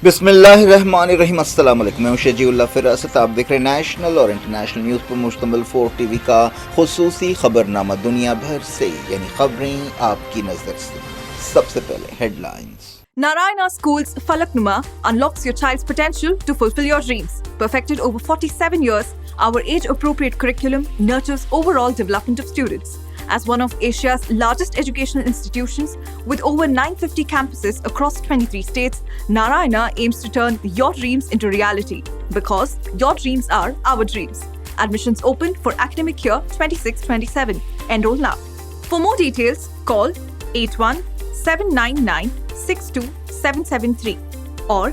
بسم اللہ الرحمن الرحیم۔ السلام علیکم، میں ہوں شجیع اللہ فراست۔ آپ دیکھ رہے ہیں نیشنل اور انٹرنیشنل نیوز پر مشتمل 4 ٹی وی کا خصوصی خبرنامہ دنیا بھر سے، یعنی خبریں آپ کی نظر سے۔ سب سے پہلے headlines. Narayana School's Falaknuma unlocks your child's potential to fulfill your dreams. Perfected over 47 years, our age-appropriate curriculum nurtures overall development of students. As one of Asia's largest educational institutions with over 950 campuses across 23 states, Narayana aims to turn your dreams into reality because your dreams are our dreams. Admissions open for academic year 26-27. Enroll now. For more details, call 81-799-62773 or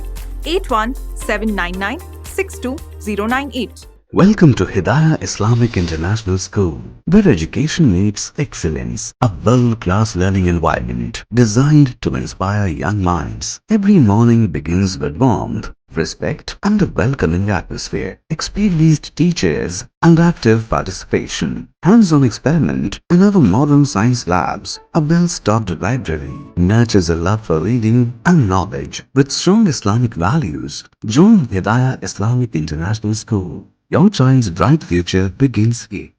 81-799-62098. Welcome to Hidayah Islamic International School, where education meets excellence. A world-class learning environment designed to inspire young minds. Every morning begins with warmth, respect, and a welcoming atmosphere. Experienced teachers and active participation. Hands-on experiment and our modern science labs. A well-stocked library nurtures a love for reading and knowledge. With strong Islamic values, join Hidayah Islamic International School. Your child's bright future begins here.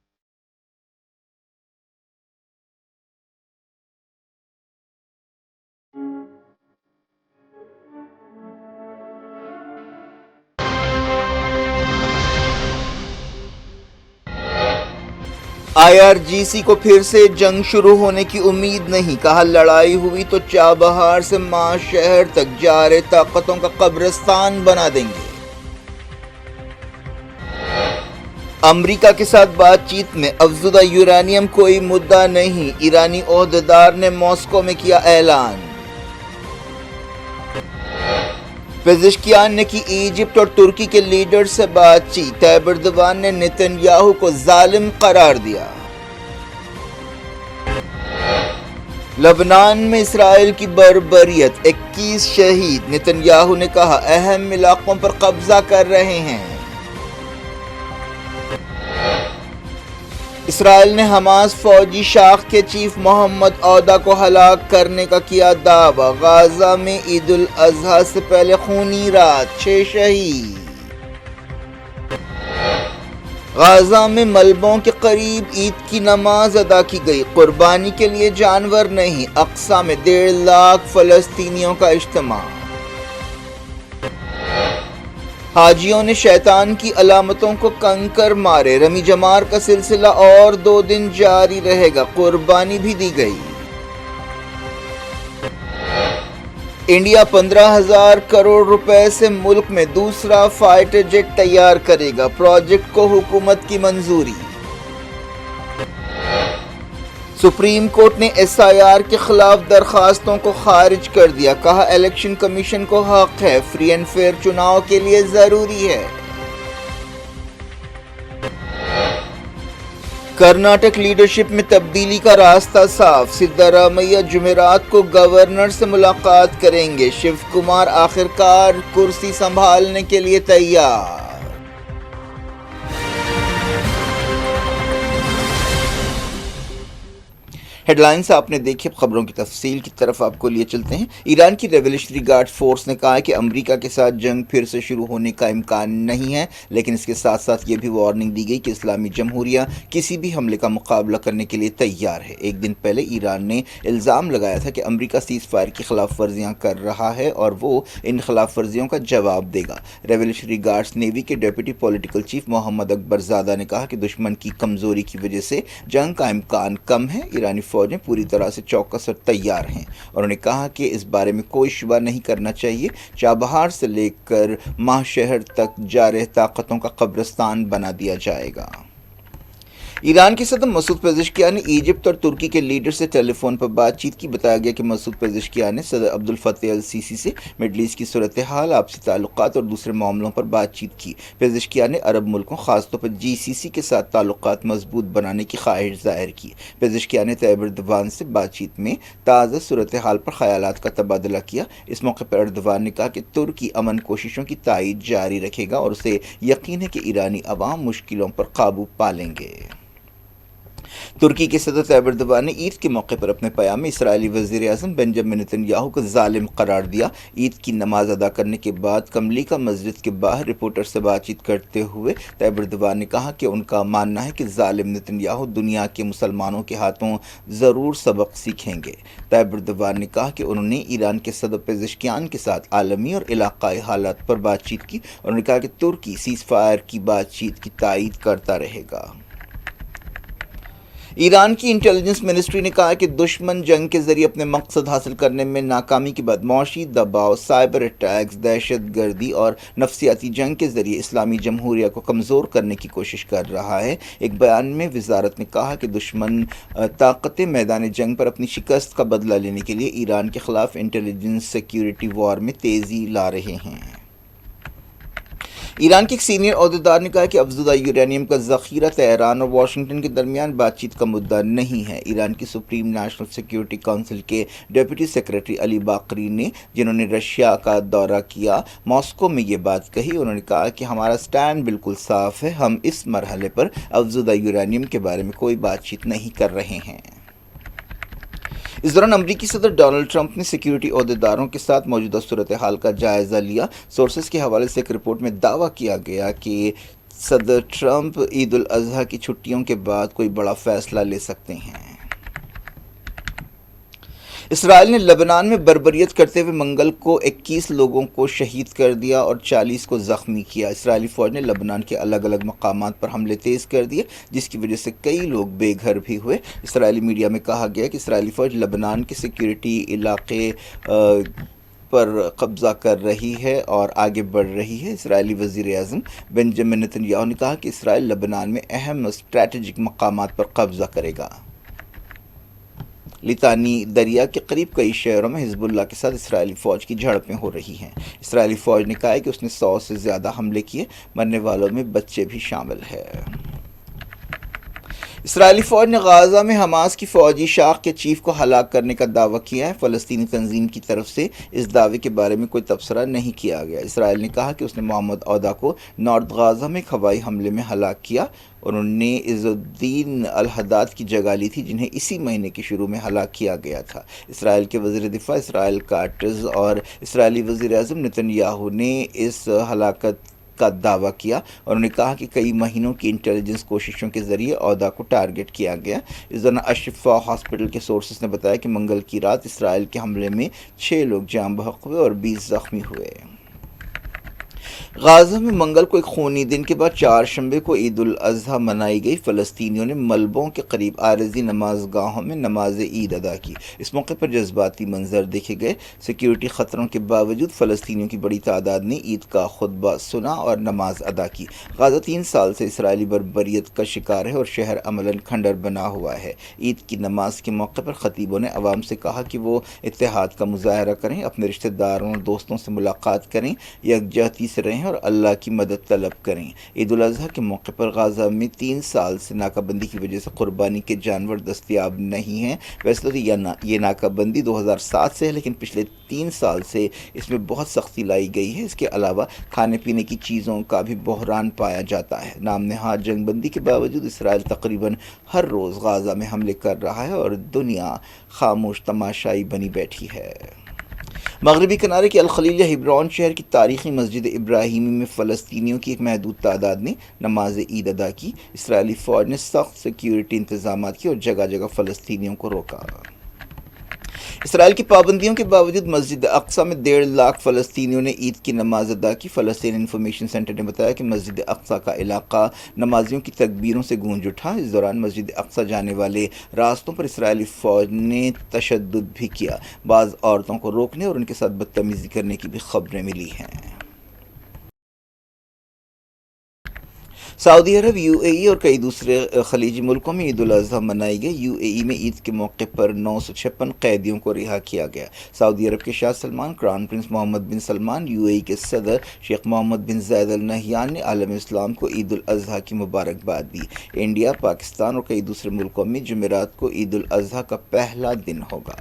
IRGC کو پھر سے جنگ شروع ہونے کی امید نہیں، کہا لڑائی ہوئی تو چابہار سے ماں شہر تک جارے طاقتوں کا قبرستان بنا دیں گے۔ امریکہ کے ساتھ بات چیت میں افزودہ یورانیم کوئی مدعا نہیں، ایرانی عہدیدار نے ماسکو میں کیا اعلان۔ پزشکیان نے کی ایجپٹ اور ترکی کے لیڈر سے بات چیت، طیب اردوان نے نتن یاہو کو ظالم قرار دیا۔ لبنان میں اسرائیل کی بربریت، 21 شہید، نتن یاہو نے کہا اہم علاقوں پر قبضہ کر رہے ہیں۔ اسرائیل نے حماس فوجی شاخ کے چیف محمد عودا کو ہلاک کرنے کا کیا دعویٰ، غزہ میں عید الاضحیٰ سے پہلے خونی رات، 6 شہید۔ غزہ میں ملبوں کے قریب عید کی نماز ادا کی گئی، قربانی کے لیے جانور نہیں، اقصی میں 1.5 لاکھ فلسطینیوں کا اجتماع۔ حاجیوں نے شیطان کی علامتوں کو کنکر مارے، رمی جمار کا سلسلہ اور 2 دن جاری رہے گا، قربانی بھی دی گئی۔ انڈیا 15,000 کروڑ روپے سے ملک میں دوسرا فائٹر جیٹ تیار کرے گا، پروجیکٹ کو حکومت کی منظوری۔ سپریم کورٹ نے SIR کے خلاف درخواستوں کو خارج کر دیا، کہا الیکشن کمیشن کو حق ہے، فری اینڈ فیئر چناؤ کے لیے ضروری ہے۔ کرناٹک لیڈرشپ میں تبدیلی کا راستہ صاف، سدھارمیہ جمعرات کو گورنر سے ملاقات کریں گے، شیو کمار آخرکار کرسی سنبھالنے کے لیے تیار۔ ہیڈ لائنز آپ نے دیکھی، اب خبروں کی تفصیل کی طرف آپ کو لیے چلتے ہیں۔ ایران کی ریولیوشنری گارڈ فورس نے کہا ہے کہ امریکہ کے ساتھ جنگ پھر سے شروع ہونے کا امکان نہیں ہے، لیکن اس کے ساتھ ساتھ یہ بھی وارننگ دی گئی کہ اسلامی جمہوریہ کسی بھی حملے کا مقابلہ کرنے کے لیے تیار ہے۔ ایک دن پہلے ایران نے الزام لگایا تھا کہ امریکہ سیز فائر کی خلاف ورزیاں کر رہا ہے اور وہ ان خلاف ورزیوں کا جواب دے گا۔ ریولیوشنری گارڈز نیوی کے ڈیپٹی پولیٹیکل چیف محمد اکبر زادہ نے کہا کہ دشمن کی کمزوری کی وجہ سے جنگ کا امکان کم ہے، ایرانی فوجیں پوری طرح سے چوکس اور تیار ہیں۔ انہوں نے کہا کہ اس بارے میں کوئی شبہ نہیں کرنا چاہیے، چابہار سے لے کر ماہ شہر تک جارح طاقتوں کا قبرستان بنا دیا جائے گا۔ ایران کے صدر مسعود پزشکیان نے ایجپٹ اور ترکی کے لیڈر سے ٹیلی فون پر بات چیت کی۔ بتایا گیا کہ مسعود پزشکیان نے صدر عبدالفتاح السیسی سے مڈل ایسٹ کی صورتحال، آپسی تعلقات اور دوسرے معاملوں پر بات چیت کی۔ پزشکیان نے عرب ملکوں خاص طور پر GCC کے ساتھ تعلقات مضبوط بنانے کی خواہش ظاہر کی۔ پزشکیان نے طیب اردوان سے بات چیت میں تازہ صورتحال پر خیالات کا تبادلہ کیا۔ اس موقع پر اردوان نے کہا کہ ترکی امن کوششوں کی تائید جاری رکھے گا اور اسے یقین ہے کہ ایرانی عوام مشکلوں پر قابو پا لیں گے۔ ترکی کے صدر طیب ایردوان نے عید کے موقع پر اپنے پیام میں اسرائیلی وزیر اعظم بنجامن نتنیاہو کو ظالم قرار دیا۔ عید کی نماز ادا کرنے کے بعد کملیکا مسجد کے باہر رپورٹر سے بات چیت کرتے ہوئے طیب ایردوان نے کہا کہ ان کا ماننا ہے کہ ظالم نتنیاہو دنیا کے مسلمانوں کے ہاتھوں ضرور سبق سیکھیں گے۔ طیب ایردوان نے کہا کہ انہوں نے ایران کے صدر پزشکیان کے ساتھ عالمی اور علاقائی حالات پر بات چیت کی، اور انہوں نے کہا کہ ترکی سیز فائر کی بات چیت کی تائید کرتا رہے گا۔ ایران کی انٹیلیجنس منسٹری نے کہا کہ دشمن جنگ کے ذریعے اپنے مقصد حاصل کرنے میں ناکامی کے بعد معاشی دباؤ، سائبر اٹیکس، دہشت گردی اور نفسیاتی جنگ کے ذریعے اسلامی جمہوریہ کو کمزور کرنے کی کوشش کر رہا ہے۔ ایک بیان میں وزارت نے کہا کہ دشمن طاقتیں میدان جنگ پر اپنی شکست کا بدلہ لینے کے لیے ایران کے خلاف انٹیلیجنس سیکیورٹی وار میں تیزی لا رہے ہیں۔ ایران کے ایک سینئر عہدیدار نے کہا کہ افزودہ یورینیم کا ذخیرہ تہران اور واشنگٹن کے درمیان بات چیت کا مدعا نہیں ہے۔ ایران کی سپریم نیشنل سیکیورٹی کونسل کے ڈپٹی سیکریٹری علی باقری نے، جنہوں نے رشیا کا دورہ کیا، ماسکو میں یہ بات کہی۔ انہوں نے کہا کہ ہمارا سٹینڈ بالکل صاف ہے، ہم اس مرحلے پر افزودہ یورینیم کے بارے میں کوئی بات چیت نہیں کر رہے ہیں۔ اس دوران امریکی صدر ڈونلڈ ٹرمپ نے سیکیورٹی عہدیداروں کے ساتھ موجودہ صورتحال کا جائزہ لیا۔ سورسز کے حوالے سے ایک رپورٹ میں دعویٰ کیا گیا کہ صدر ٹرمپ عید الاضحیٰ کی چھٹیوں کے بعد کوئی بڑا فیصلہ لے سکتے ہیں۔ اسرائیل نے لبنان میں بربریت کرتے ہوئے منگل کو 21 لوگوں کو شہید کر دیا اور 40 کو زخمی کیا۔ اسرائیلی فوج نے لبنان کے الگ الگ مقامات پر حملے تیز کر دیے، جس کی وجہ سے کئی لوگ بے گھر بھی ہوئے۔ اسرائیلی میڈیا میں کہا گیا کہ اسرائیلی فوج لبنان کے سیکیورٹی علاقے پر قبضہ کر رہی ہے اور آگے بڑھ رہی ہے۔ اسرائیلی وزیر اعظم بنجامن نتنیاہو نے کہا کہ اسرائیل لبنان میں اہم اسٹریٹجک مقامات پر قبضہ کرے گا۔ لتانی دریا کے قریب کئی شہروں میں حزب اللہ کے ساتھ اسرائیلی فوج کی جھڑپیں ہو رہی ہیں۔ اسرائیلی فوج نے کہا ہے کہ اس نے 100 سے زیادہ حملے کیے، مرنے والوں میں بچے بھی شامل ہیں۔ اسرائیلی فوج نے غازہ میں حماس کی فوجی شاخ کے چیف کو ہلاک کرنے کا دعویٰ کیا ہے۔ فلسطینی تنظیم کی طرف سے اس دعوے کے بارے میں کوئی تبصرہ نہیں کیا گیا۔ اسرائیل نے کہا کہ اس نے محمد عودا کو نارتھ غازہ میں ایک ہوائی حملے میں ہلاک کیا۔ انہوں نے عز الدین الحداد کی جگہ لی تھی، جنہیں اسی مہینے کے شروع میں ہلاک کیا گیا تھا۔ اسرائیل کے وزیر دفاع اسرائیل کاٹز اور اسرائیلی وزیر اعظم نتنیاہو نے اس ہلاکت کا دعویٰ کیا، اور انہوں نے کہا کہ کئی مہینوں کی انٹیلیجنس کوششوں کے ذریعے عہدہ کو ٹارگٹ کیا گیا۔ اس دوران الشفا ہاسپٹل کے سورسز نے بتایا کہ منگل کی رات اسرائیل کے حملے میں 6 لوگ جاں بحق ہوئے اور 20 زخمی ہوئے۔ غازہ میں منگل کو ایک خونی دن کے بعد چہارشنبے کو عید الاضحیٰ منائی گئی۔ فلسطینیوں نے ملبوں کے قریب عارضی نماز گاہوں میں نماز عید ادا کی۔ اس موقع پر جذباتی منظر دیکھے گئے۔ سیکیورٹی خطروں کے باوجود فلسطینیوں کی بڑی تعداد نے عید کا خطبہ سنا اور نماز ادا کی۔ غازہ 3 سال سے اسرائیلی بربریت کا شکار ہے اور شہر عملاً کھنڈر بنا ہوا ہے۔ عید کی نماز کے موقع پر خطیبوں نے عوام سے کہا کہ وہ اتحاد کا مظاہرہ کریں، اپنے رشتہ داروں اور دوستوں سے ملاقات کریں، یکجہتی سے رہیں اور اللہ کی مدد طلب کریں۔ عید الاضحیٰ کے موقع پر غازہ میں 3 سال سے ناکہ بندی کی وجہ سے قربانی کے جانور دستیاب نہیں ہیں۔ ویسے تو یہ ناکہ بندی 2007 سے ہے، لیکن پچھلے 3 سال سے اس میں بہت سختی لائی گئی ہے۔ اس کے علاوہ کھانے پینے کی چیزوں کا بھی بحران پایا جاتا ہے۔ نام نہاد جنگ بندی کے باوجود اسرائیل تقریباً ہر روز غازہ میں حملے کر رہا ہے اور دنیا خاموش تماشائی بنی بیٹھی ہے۔ مغربی کنارے کے الخلیل یا ہبرون شہر کی تاریخی مسجد ابراہیمی میں فلسطینیوں کی ایک محدود تعداد نے نماز عید ادا کی۔ اسرائیلی فوج نے سخت سیکیورٹی انتظامات کیے اور جگہ جگہ فلسطینیوں کو روکا۔ اسرائیل کی پابندیوں کے باوجود مسجد اقصیٰ میں 1.5 لاکھ فلسطینیوں نے عید کی نماز ادا کی۔ فلسطین انفارمیشن سینٹر نے بتایا کہ مسجد اقصیٰ کا علاقہ نمازیوں کی تکبیروں سے گونج اٹھا۔ اس دوران مسجد اقصیٰ جانے والے راستوں پر اسرائیلی فوج نے تشدد بھی کیا۔ بعض عورتوں کو روکنے اور ان کے ساتھ بدتمیزی کرنے کی بھی خبریں ملی ہیں۔ سعودی عرب، یو اے ای اور کئی دوسرے خلیجی ملکوں میں عید الاضحیٰ منائی گئی۔ یو اے ای میں عید کے موقع پر 956 قیدیوں کو رہا کیا گیا۔ سعودی عرب کے شاہ Salman, crown prince Muhammad bin Salman, U A E کے صدر شیخ محمد بن زاید ال نہیان نے عالم اسلام کو عید الاضحیٰ کی مبارکباد دی۔ انڈیا، پاکستان اور کئی دوسرے ملکوں میں جمعرات کو عید الاضحیٰ کا پہلا دن ہوگا۔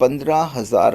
15,000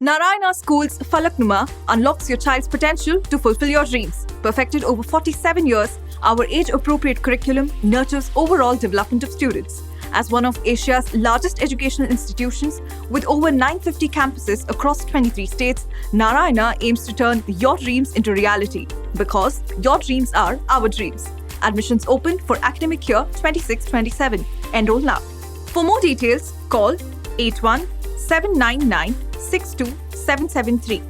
Narayana School's Falaknuma unlocks your child's potential to fulfill your dreams. Perfected over 47 years, our age-appropriate curriculum nurtures overall development of students. As one of Asia's largest educational institutions with over 950 campuses across 23 states, Narayana aims to turn your dreams into reality because your dreams are our dreams. Admissions open for academic year 26-27. Enroll now. For more details, call 81-799-62773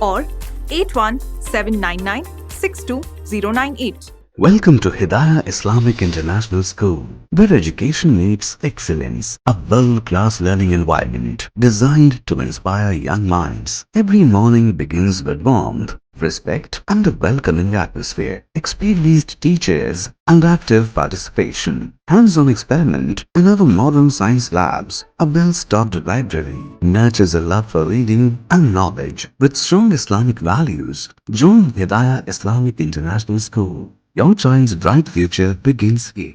or 81-799-62098. Welcome to Hidayah Islamic International School, where education meets excellence. A world-class learning environment designed to inspire young minds. Every morning begins with warmth, respect, and a welcoming atmosphere. Experienced teachers and active participation. Hands-on experiment in our modern science labs. A well-stocked library nurtures a love for reading and knowledge. With strong Islamic values, join Hidayah Islamic International School. Your child's bright future begins here.